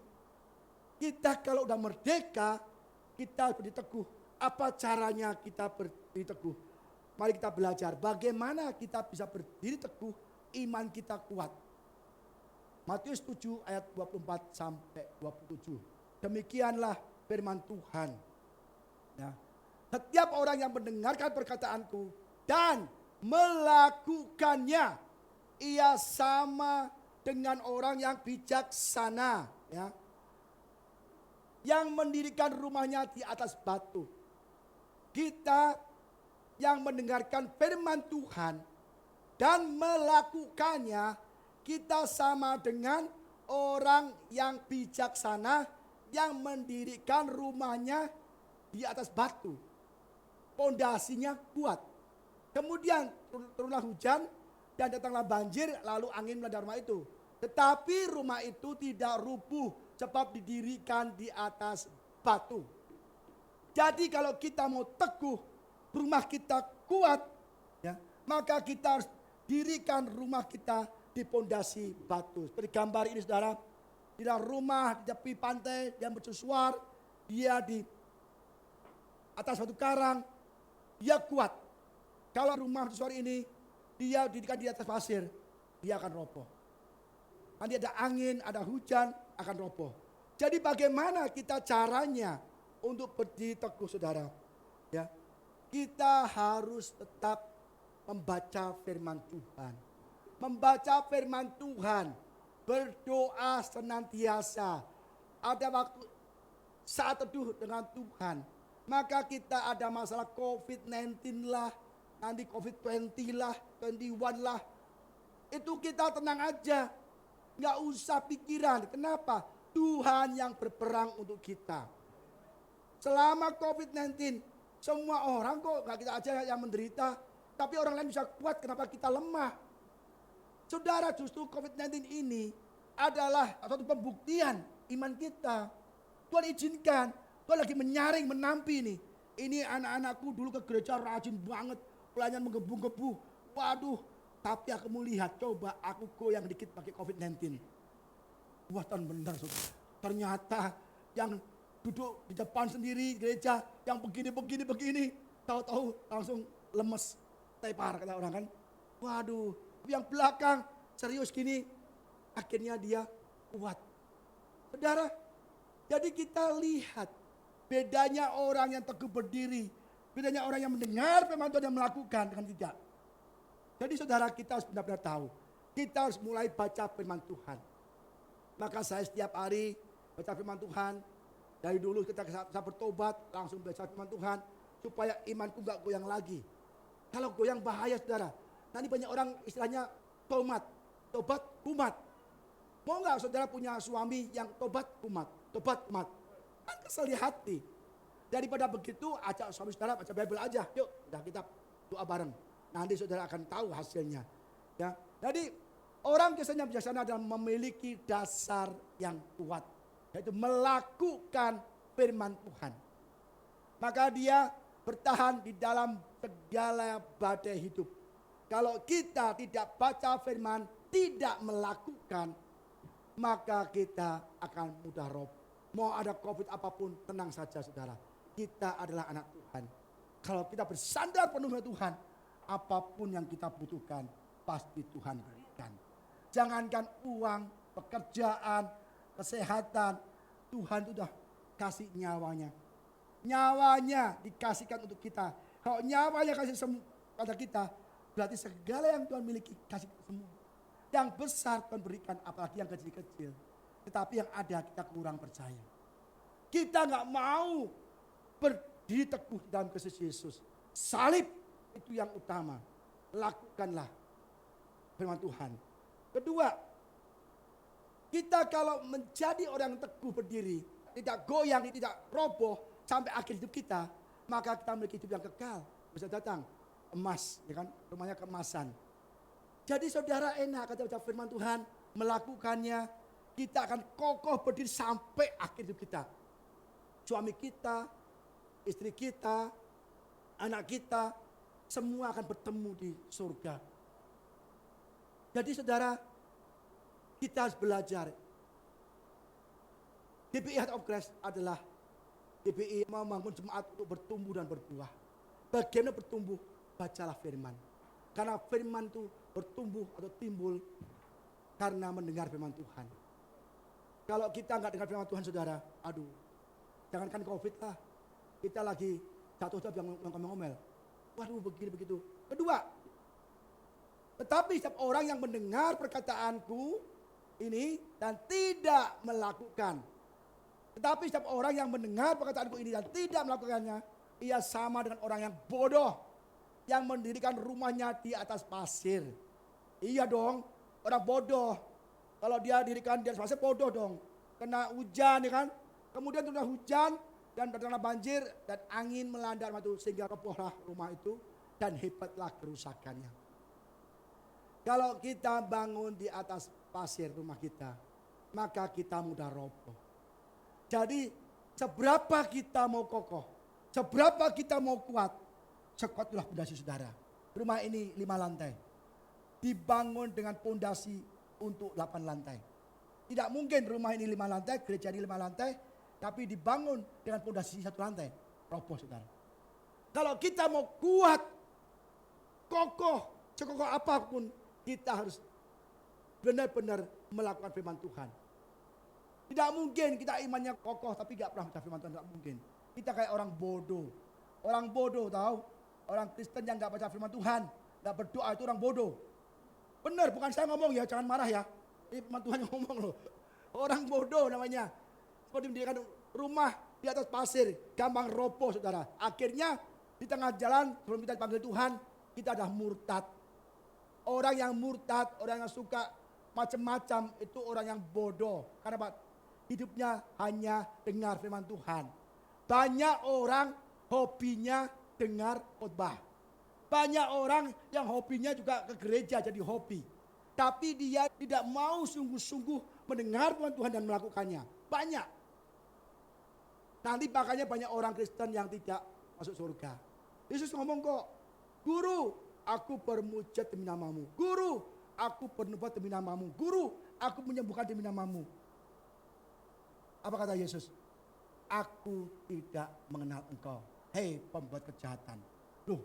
Kita kalau udah merdeka, kita berdiri teguh. Apa caranya kita berdiri teguh? Mari kita belajar bagaimana kita bisa berdiri teguh, iman kita kuat. Matius 7 ayat 24 sampai 27. Demikianlah firman Tuhan. Ya. Setiap orang yang mendengarkan perkataanku dan melakukannya, ia sama dengan orang yang bijaksana, ya, yang mendirikan rumahnya di atas batu. Kita yang mendengarkan firman Tuhan dan melakukannya, kita sama dengan orang yang bijaksana yang mendirikan rumahnya di atas batu. Pondasinya kuat. Kemudian turunlah hujan dan datanglah banjir, lalu angin melanda rumah itu. Tetapi rumah itu tidak rubuh sebab didirikan di atas batu. Jadi kalau kita mau teguh, rumah kita kuat, ya, maka kita harus dirikan rumah kita di pondasi batu. Seperti gambar ini saudara, di dalam rumah di tepi pantai yang bercusuar, dia di atas batu karang, dia kuat. Kalau rumah bercusuar ini, dia didirikan di atas pasir, dia akan roboh. Nanti ada angin, ada hujan, akan roboh. Jadi bagaimana kita caranya untuk berdiri teguh saudara? Ya, kita harus tetap membaca firman Tuhan. Membaca firman Tuhan, berdoa senantiasa. Ada waktu saat teduh dengan Tuhan. Maka kita ada masalah COVID-19 lah, nanti COVID-20 lah, 21 lah. Itu kita tenang aja. Nggak usah pikiran. Kenapa? Tuhan yang berperang untuk kita. Selama COVID-19, semua orang kok nggak kita aja yang menderita. Tapi orang lain bisa kuat, kenapa kita lemah? Saudara, justru COVID-19 ini adalah suatu pembuktian iman kita. Tuhan izinkan, Tuhan lagi menyaring, menampi nih. Ini anak-anakku dulu ke gereja rajin banget, pelayanan menggebu-gebu. Waduh, tapi aku melihat, coba aku goyang dikit pakai COVID-19. Wah, Tuhan benar, saudara. Ternyata yang duduk di depan sendiri gereja, yang begini, tahu-tahu langsung lemes, tepar kata orang kan. Waduh, yang belakang serius gini, akhirnya dia kuat. Saudara, jadi kita lihat bedanya orang yang teguh berdiri, bedanya orang yang mendengar firman Tuhan dan melakukan dengan tidak. Jadi saudara, kita harus benar-benar tahu, kita harus mulai baca firman Tuhan. Maka saya setiap hari baca firman Tuhan. Dari dulu kita saya bertobat, langsung baca firman Tuhan, supaya imanku gak goyang lagi. Kalau goyang bahaya saudara. Nanti banyak orang istilahnya tobat kumat. Mau gak saudara punya suami yang tobat kumat? Kan kesel di hati. Daripada begitu, ajak suami saudara baca Bible aja. Yuk, udah kita doa bareng. Nanti saudara akan tahu hasilnya. Ya, jadi orang biasanya adalah memiliki dasar yang kuat, yaitu melakukan firman Tuhan. Maka dia bertahan di dalam segala badai hidup. Kalau kita tidak baca firman, tidak melakukan, maka kita akan mudah roboh. Mau ada COVID apapun, tenang saja saudara. Kita adalah anak Tuhan. Kalau kita bersandar penuh dengan Tuhan, apapun yang kita butuhkan, pasti Tuhan berikan. Jangankan uang, pekerjaan, kesehatan, Tuhan sudah kasih nyawanya. Nyawanya dikasihkan untuk kita. Kalau nyawanya kasih pada kita, berarti segala yang Tuhan miliki kasih semua. Yang besar Tuhan berikan, apalagi yang kecil-kecil. Tetapi yang ada kita kurang percaya. Kita nggak mau berdiri teguh dalam Kristus Yesus. Salib itu yang utama. Lakukanlah firman Tuhan. Kedua, kita kalau menjadi orang yang teguh berdiri, tidak goyang, tidak roboh sampai akhir hidup kita, maka kita memiliki hidup yang kekal. Bisa datang emas, ya kan? Rumahnya keemasan. Jadi saudara enak kata firman Tuhan, melakukannya, kita akan kokoh berdiri sampai akhir hidup kita. Suami kita, istri kita, anak kita, semua akan bertemu di surga. Jadi saudara, kita harus belajar. GPI Heart of Christ adalah GPI membangun jemaat untuk bertumbuh dan berbuah. Bagaimana bertumbuh? Bacalah firman. Karena firman itu bertumbuh atau timbul karena mendengar firman Tuhan. Kalau kita nggak dengar firman Tuhan saudara, aduh, jangankan COVID lah. Kita lagi jatuh yang ngomel-ngomel. Waduh begini begitu. Kedua, tetapi setiap orang yang mendengar perkataanku ini dan tidak melakukan. Tetapi setiap orang yang mendengar perkataanku ini dan tidak melakukannya, ia sama dengan orang yang bodoh yang mendirikan rumahnya di atas pasir. Iya dong, orang bodoh. Kalau dia dirikan di atas pasir bodoh dong. Kena hujan ya kan. Kemudian turun hujan dan terkena banjir dan angin melanda rumah itu sehingga robohlah rumah itu dan hebatlah kerusakannya. Kalau kita bangun di atas pasir rumah kita, maka kita mudah roboh. Jadi seberapa kita mau kokoh, seberapa kita mau kuat, sekuatlah pondasi saudara. Rumah ini 5 lantai. Dibangun dengan pondasi untuk 8 lantai. Tidak mungkin rumah ini 5 lantai, gereja ini 5 lantai, tapi dibangun dengan pondasi 1 lantai. Roboh saudara. Kalau kita mau kuat, kokoh, sekokoh apapun, kita harus benar-benar melakukan firman Tuhan. Tidak mungkin kita imannya kokoh tapi gak pernah baca firman Tuhan, tidak mungkin. Kita kayak orang bodoh. Orang bodoh tahu, orang Kristen yang gak baca firman Tuhan, gak berdoa itu orang bodoh. Benar, bukan saya ngomong ya, jangan marah ya. Ini firman Tuhan yang ngomong loh. Orang bodoh namanya. Seperti mendirikan rumah di atas pasir, gampang roboh saudara. Akhirnya di tengah jalan sebelum kita dipanggil Tuhan, kita adalah murtad. Orang yang murtad, orang yang suka macam-macam itu orang yang bodoh. Karena apa? Hidupnya hanya dengar firman Tuhan. Banyak orang hobinya dengar khotbah. Banyak orang yang hobinya juga ke gereja jadi hobi. Tapi dia tidak mau sungguh-sungguh mendengar firman Tuhan dan melakukannya. Banyak. Nanti makanya banyak orang Kristen yang tidak masuk surga. Yesus ngomong kok, Guru, aku bermujizat demi namamu. Guru, aku bernubuat demi namamu. Guru, aku menyembuhkan demi namamu. Apa kata Yesus? Aku tidak mengenal engkau. Hei pembuat kejahatan. Loh,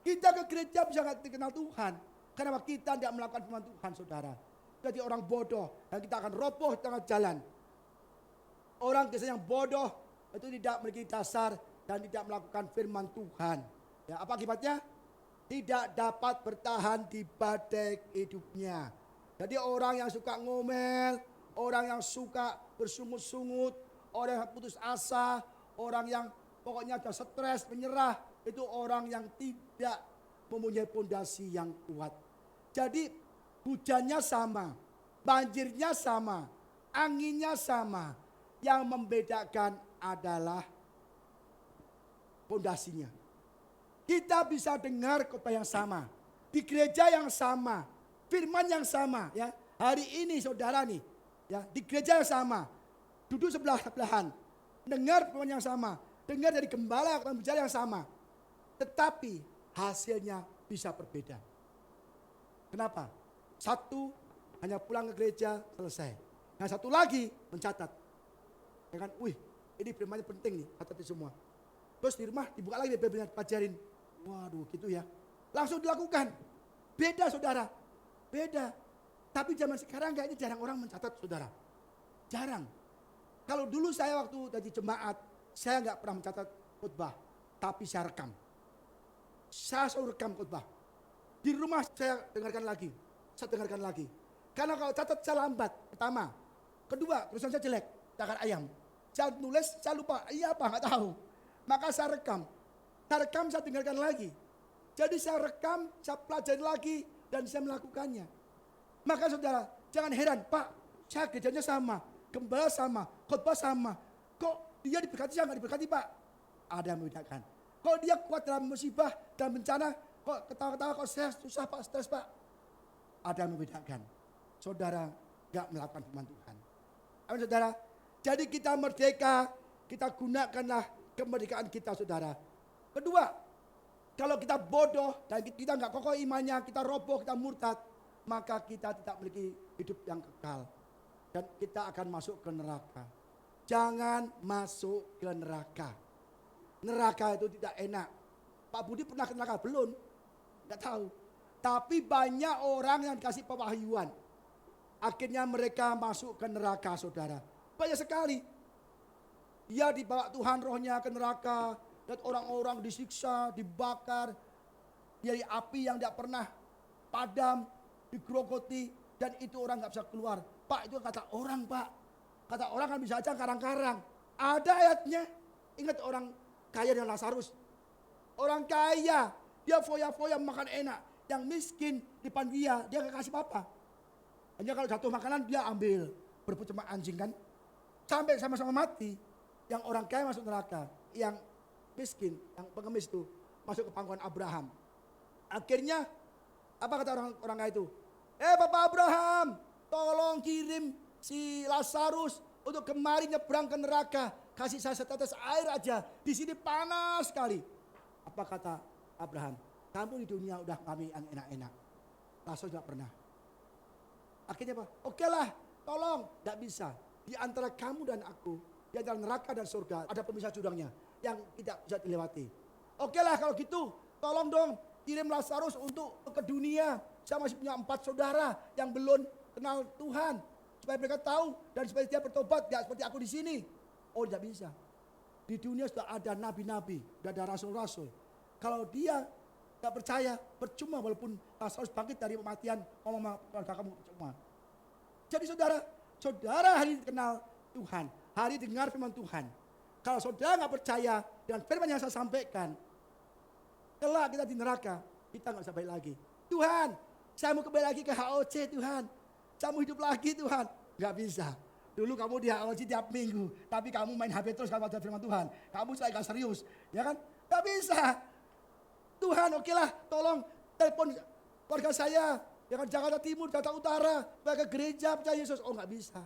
kita ke gereja bisa gak dikenal Tuhan. Karena kita tidak melakukan firman Tuhan saudara. Jadi orang bodoh dan kita akan roboh di tengah jalan. Orang desa yang bodoh itu tidak memiliki dasar dan tidak melakukan firman Tuhan. Ya, apa akibatnya? Tidak dapat bertahan di badai hidupnya. Jadi orang yang suka ngomel, orang yang suka bersungut-sungut, orang yang putus asa, orang yang pokoknya sudah stres, menyerah, itu orang yang tidak mempunyai pondasi yang kuat. Jadi hujannya sama, banjirnya sama, anginnya sama. Yang membedakan adalah pondasinya. Kita bisa dengar khotbah yang sama, di gereja yang sama, firman yang sama. Ya, hari ini saudara nih, ya di gereja yang sama, duduk sebelah-sebelahan, dengar firman yang sama, dengar dari gembala pembicara yang sama, tetapi hasilnya bisa berbeda. Kenapa? Satu hanya pulang ke gereja selesai, yang satu lagi mencatat. Ya kan, wih, ini firmannya penting nih, catat semua. Terus di rumah dibuka lagi, Bibelnya dipajarin. Waduh, gitu ya. Langsung dilakukan. Beda saudara, beda. Tapi zaman sekarang kayaknya jarang orang mencatat saudara. Jarang. Kalau dulu saya waktu jadi jemaat, saya nggak pernah mencatat khotbah, tapi saya rekam. Saya selalu rekam khotbah. Di rumah saya dengarkan lagi, saya dengarkan lagi. Karena kalau catat saya lambat, pertama. Kedua, tulisan saya jelek, takar ayam. Saya nulis, saya lupa, iya apa, nggak tahu. Maka saya rekam. Saya tinggalkan lagi. Jadi saya rekam, saya pelajari lagi, dan saya melakukannya. Maka saudara, jangan heran, Pak, saya gerejanya sama, gembala sama, khotbah sama. Kok dia diberkati, saya nggak diberkati, Pak? Ada yang membedakan. Kok dia kuat dalam musibah, dalam bencana, kok ketawa-ketawa, kok saya susah, Pak, stres, Pak? Ada yang membedakan. Saudara nggak melakukan firman Tuhan. Amin, saudara. Jadi kita merdeka, kita gunakanlah kemerdekaan kita, saudara. Kedua, kalau kita bodoh dan kita nggak kokoh imannya, kita roboh, kita murtad, maka kita tidak memiliki hidup yang kekal. Dan kita akan masuk ke neraka. Jangan masuk ke neraka. Neraka itu tidak enak. Pak Budi pernah ke neraka? Belum. Nggak tahu. Tapi banyak orang yang dikasih pewahyuan. Akhirnya mereka masuk ke neraka, saudara. Banyak sekali. Dia dibawa Tuhan rohnya ke neraka. Dan orang-orang disiksa, dibakar. Dari api yang tidak pernah padam, digerogoti. Dan itu orang nggak bisa keluar. Pak, itu kata orang, Pak. Kata orang kan bisa aja karang-karang. Ada ayatnya. Ingat orang kaya dan Lazarus. Orang kaya, dia foya-foya makan enak. Yang miskin di depan dia nggak kasih apa-apa. Hanya kalau jatuh makanan dia ambil. Berebut sama anjing kan. Sampai sama-sama mati. Yang orang kaya masuk neraka. Yang miskin, yang pengemis itu masuk ke pangkuan Abraham. Akhirnya apa kata orang kaya itu? Bapak Abraham, tolong kirim si Lazarus untuk kemari nyebrang ke neraka. Kasih saya setetes air aja. Di sini panas sekali. Apa kata Abraham? Kamu di dunia udah kami yang enak-enak. Lazarus nggak pernah. Akhirnya apa? Oke lah, tolong. Nggak bisa. Di antara kamu dan aku, di antara neraka dan surga ada pemisah jurangnya yang tidak bisa dilewati. Oke lah kalau gitu, tolong dong kirim Lazarus untuk ke dunia. Saya masih punya 4 saudara yang belum kenal Tuhan. Supaya mereka tahu dan supaya dia bertobat, tidak seperti aku di sini. Oh tidak bisa. Di dunia sudah ada nabi-nabi, sudah ada rasul-rasul. Kalau dia tidak percaya, percuma walaupun Lazarus bangkit dari kematian, ngomong sama keluarga kamu percuma. Jadi saudara hari kenal Tuhan, hari dengar firman Tuhan. Kalau saudara nggak percaya dengan firman yang saya sampaikan, kelak kita di neraka, kita nggak bisa balik lagi. Tuhan, saya mau kembali lagi ke HOC Tuhan. Saya mau hidup lagi Tuhan. Nggak bisa. Dulu kamu di HOC tiap minggu, tapi kamu main HP terus kalau ada firman Tuhan. Kamu saya nggak serius, ya kan? Nggak bisa. Tuhan, oke lah, tolong telepon keluarga saya, ya kan, Jakarta Timur, Jakarta Utara, ke gereja percaya Yesus. Oh nggak bisa.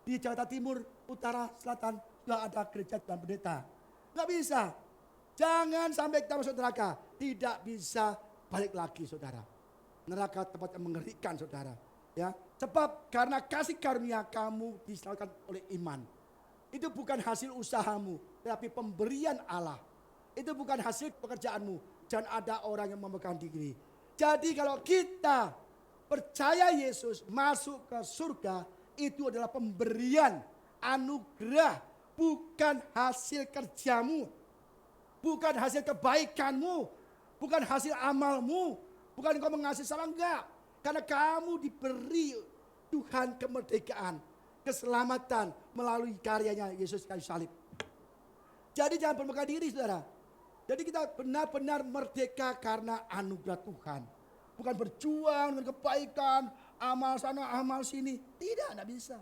Di Jakarta Timur, Utara, Selatan, sudah ada gereja dan pendeta. Nggak bisa. Jangan sampai kita masuk neraka. Tidak bisa balik lagi, saudara. Neraka tempat yang mengerikan, saudara. Ya, sebab karena kasih karunia kamu diselamatkan oleh iman. Itu bukan hasil usahamu, tetapi pemberian Allah. Itu bukan hasil pekerjaanmu. Jangan ada orang yang memegang diri. Jadi kalau kita percaya Yesus masuk ke surga, itu adalah pemberian anugerah, bukan hasil kerjamu, bukan hasil kebaikanmu, bukan hasil amalmu, bukan kau mengasihi salah, enggak. Karena kamu diberi Tuhan kemerdekaan, keselamatan melalui karyanya Yesus kayu salib. Jadi jangan bermegah diri, saudara. Jadi kita benar-benar merdeka karena anugerah Tuhan. Bukan berjuang dengan kebaikan, amal sana, amal sini. Tidak bisa.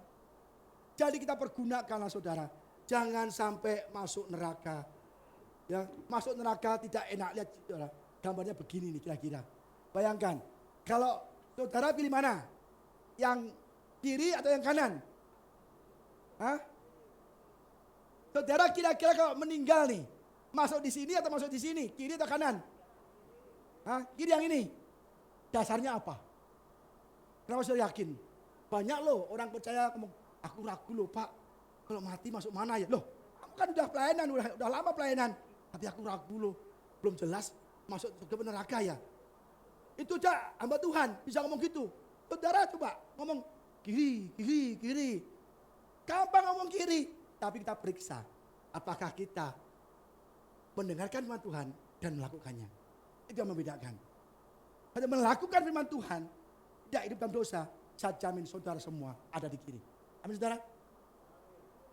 Jadi kita pergunakanlah, saudara. Jangan sampai masuk neraka. Ya, masuk neraka tidak enak. Lihat, saudara, gambarnya begini nih kira-kira. Bayangkan, kalau saudara pilih mana? Yang kiri atau yang kanan? Hah? Saudara kira-kira kalau meninggal nih, masuk di sini atau masuk di sini? Kiri atau kanan? Hah? Kiri yang ini. Dasarnya apa? Kenapa saya yakin? Banyak loh orang percaya, aku ragu loh Pak, kalau mati masuk mana ya? Loh, aku kan udah pelayanan, udah lama pelayanan. Tapi aku ragu loh, belum jelas masuk ke neraka ya. Itu aja hamba Tuhan bisa ngomong gitu. Saudara coba ngomong kiri, kiri, kiri. Gampang ngomong kiri. Tapi kita periksa apakah kita mendengarkan firman Tuhan dan melakukannya. Itu yang membedakan. Hanya melakukan firman Tuhan, tidak hidup dalam dosa, saya jamin saudara semua ada di kiri. Amin saudara.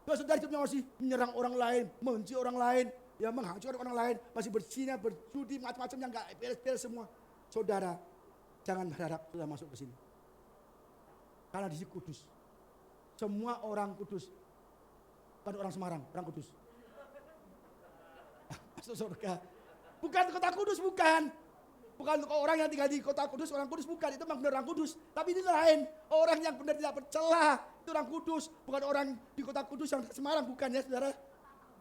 Kalau saudara hidupnya masih menyerang orang lain, membenci orang lain, ya menghancurkan orang lain, masih berzina, berjudi, macam-macam yang gak beres-beres semua. Saudara, jangan berharap saudara masuk ke sini. Karena di sini kudus. Semua orang kudus. Bukan orang Semarang, orang kudus. Masuk surga. Bukan kota kudus, bukan. Bukan orang yang tinggal di kota kudus, orang kudus bukan. Itu memang benar orang kudus. Tapi ini lain. Orang yang benar tidak bercela, itu orang kudus. Bukan orang di kota kudus yang Semarang, bukan ya saudara.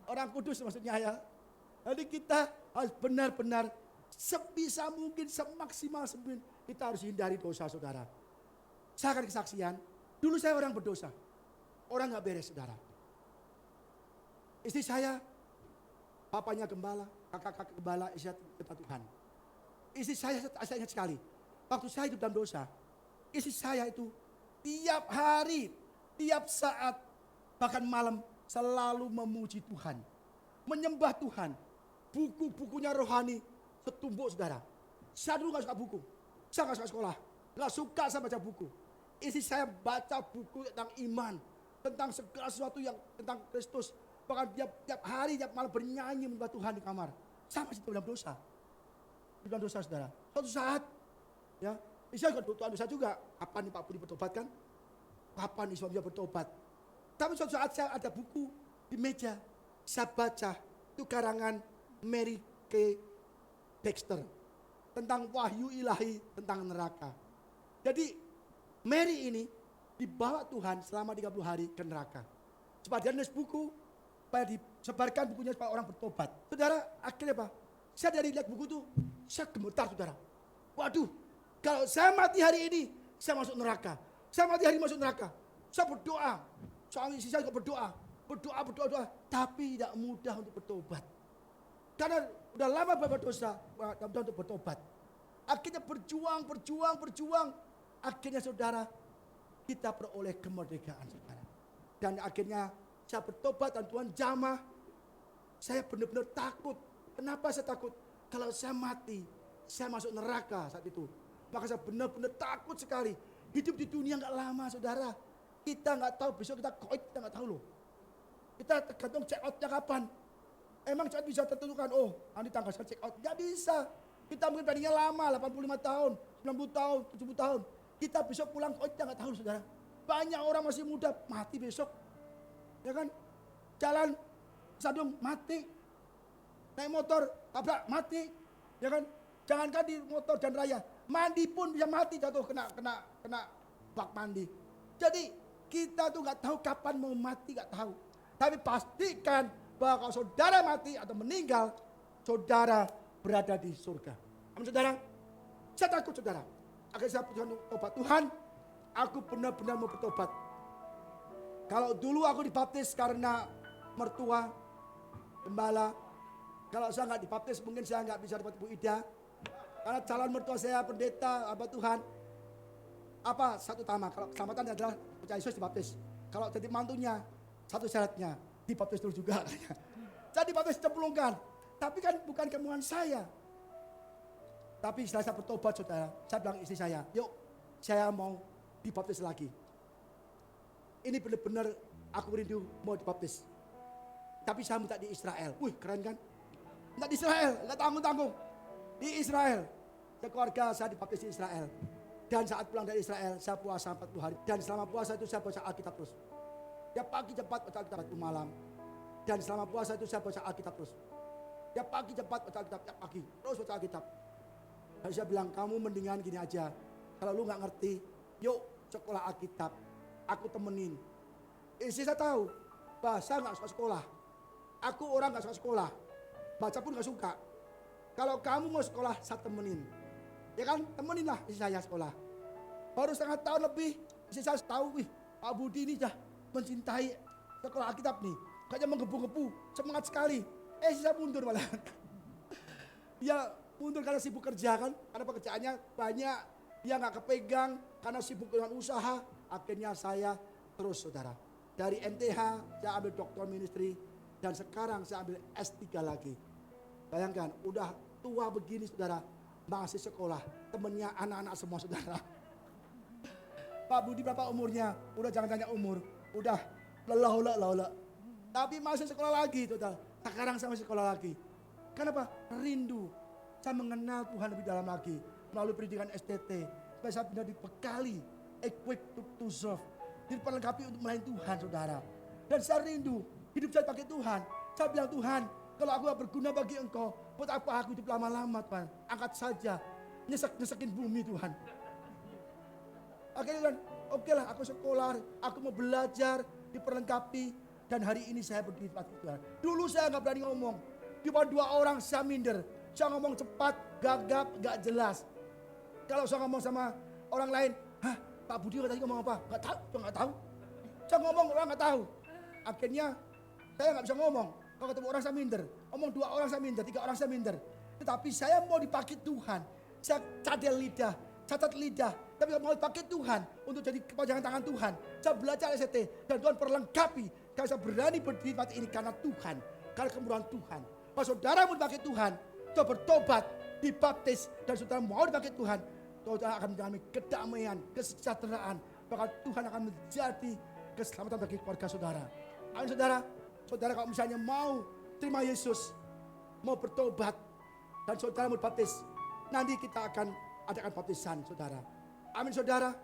Orang kudus maksudnya ya. Jadi kita harus benar-benar sebisa mungkin, semaksimal mungkin kita harus hindari dosa saudara. Saya akan kesaksian, dulu saya orang berdosa. Orang gak beres saudara. Istri saya, bapaknya gembala, kakak-kakak gembala, istri kita Tuhan. Istri saya ingat sekali, waktu saya hidup dalam dosa, istri saya itu tiap hari, tiap saat, bahkan malam selalu memuji Tuhan. Menyembah Tuhan. Buku-bukunya rohani setumpuk saudara. Saya dulu gak suka buku, saya gak suka sekolah, gak suka saya baca buku. Istri saya baca buku tentang iman, tentang segala sesuatu yang tentang Kristus. Bahkan tiap hari, tiap malam bernyanyi menyembah Tuhan di kamar. Saya masih dalam dosa. Dalam dosa saudara. Suatu saat, ya, saya juga Tuhan dosa juga. Kapan nih Pak Budi bertobat kan? Kapan nih suami saya bertobat? Tapi suatu saat saya ada buku di meja. Saya baca, itu karangan Mary K. Baxter. Tentang wahyu ilahi, tentang neraka. Jadi, Mary ini dibawa Tuhan selama 30 hari ke neraka. Supaya dia nulis buku, supaya disebarkan bukunya supaya orang bertobat. Saudara, akhirnya apa? Saya dari lihat buku itu, saya gemetar saudara. Waduh, kalau saya mati hari ini, saya masuk neraka. Saya mati hari ini masuk neraka. Saya berdoa, suami istri saya juga berdoa. Tapi tidak mudah untuk bertobat. Karena udah lama berdosa, tidak mudah untuk bertobat. Akhirnya berjuang. Akhirnya saudara, kita peroleh kemerdekaan saudara. Dan akhirnya saya bertobat dan Tuhan jamah. Saya benar-benar takut. Kenapa saya takut? Kalau saya mati, saya masuk neraka saat itu. Maka saya benar-benar takut sekali. Hidup di dunia nggak lama saudara. Kita nggak tahu besok kita koit, kita nggak tahu loh. Kita tergantung check outnya kapan. Emang check out bisa tentukan, oh nanti tanggal saya check out. Nggak bisa. Kita mungkin tadinya lama, 85 tahun, 90 tahun, 70 tahun. Kita besok pulang koit, kita nggak tahu saudara. Banyak orang masih muda, mati besok. Ya kan? Jalan, sadung, mati. Naik motor, tabrak, mati. Ya kan? Jangankan di motor dan raya, mandi pun bisa mati jatuh kena bak mandi. Jadi kita tuh nggak tahu kapan mau mati, nggak tahu. Tapi pastikan bahwa kalau saudara mati atau meninggal, saudara berada di surga. Amin saudara. Saya takut saudara. Akhirnya saya putuskan untuk tobat. Tuhan, aku benar-benar mau bertobat. Kalau dulu aku dibaptis karena mertua, gembala. Kalau saya nggak dibaptis mungkin saya nggak bisa dapat Bu Ida. Karena calon mertua saya pendeta, hamba Tuhan. Apa satu utama? Kalau keselamatan adalah percaya Yesus dibaptis. Kalau jadi mantunya, satu syaratnya dibaptis dulu juga. Saya dibaptis cemplungkan. Tapi kan bukan kemauan saya. Tapi setelah saya bertobat saudara, saya bilang istri saya, yuk saya mau dibaptis lagi. Ini benar-benar aku rindu mau dibaptis. Tapi saya minta di Israel. Wih keren kan? Minta di Israel, nggak tanggung-tanggung. Di Israel. Keluarga saya dibaptis di Israel. Dan saat pulang dari Israel, saya puasa 40 hari. Dan selama puasa itu saya baca Alkitab terus. Ya pagi cepat baca Alkitab itu malam. Dan selama puasa itu saya baca Alkitab terus. Ya pagi cepat baca Alkitab, ya pagi. Terus baca Alkitab. Dan saya bilang, kamu mendingan gini aja. Kalau lu gak ngerti, yuk sekolah Alkitab. Aku temenin. Istri saya tahu, bahwa saya gak suka sekolah. Aku orang gak suka sekolah. Baca pun gak suka. Kalau kamu mau sekolah, saya temenin. Ya kan, temenin lah istri saya sekolah. Baru setengah tahun lebih, istri saya tahu, wih Pak Budi ini dah mencintai sekolah Alkitab nih. Kayaknya menggebu-gebu, semangat sekali. Istri saya mundur malah. Dia mundur karena sibuk kerja kan, karena pekerjaannya banyak, dia nggak kepegang karena sibuk dengan usaha. Akhirnya saya terus saudara, dari MTH saya ambil doktor ministry dan sekarang saya ambil S3 lagi. Bayangkan, udah tua begini saudara, masih sekolah, temennya anak-anak semua saudara. Pak Budi berapa umurnya? Udah jangan tanya umur. Udah lelah. Tapi masih sekolah lagi, total. Sekarang sama sekolah lagi. Kenapa? Rindu. Saya mengenal Tuhan lebih dalam lagi melalui pendidikan STT. Supaya saya benar dibekali, equipped to serve, diperlengkapi untuk melayani Tuhan, saudara. Dan saya rindu hidup saya pakai Tuhan. Saya bilang, Tuhan, kalau aku gak berguna bagi Engkau, buat apa aku hidup lama-lama, Tuhan? Angkat saja, nyesekin bumi, Tuhan. Akhirnya kan, oke lah, aku sekolah, aku mau belajar, diperlengkapi, dan hari ini saya berdiri di Tuhan. Dulu saya nggak berani ngomong, di depan 2 orang saya minder, saya ngomong cepat, gagap, nggak jelas. Kalau saya ngomong sama orang lain, hah, Pak Budi tadi ngomong apa? Nggak tahu. Saya ngomong orang nggak tahu. Akhirnya saya nggak bisa ngomong. Kalau ketemu orang saya minder, ngomong 2 orang saya minder, 3 orang saya minder. Tetapi saya mau dipakai Tuhan, saya catat lidah, tapi mau dipakai Tuhan untuk jadi kepanjangan tangan Tuhan. Saya belajar ST dan Tuhan perlengkapi. Kalau saya berani berdiri mati ini karena Tuhan, karena kemurahan Tuhan. Kalau saudara mau dipakai Tuhan, saudara bertobat, dibaptis, dan saudara mau dipakai Tuhan, saudara akan mengalami kedamaian, kesejahteraan. Bahkan Tuhan akan menjadi keselamatan bagi keluarga saudara. Amin saudara. Saudara kalau misalnya mau terima Yesus, mau bertobat, dan saudara mau baptis, nanti kita akan adakan baptisan saudara. Amin saudara.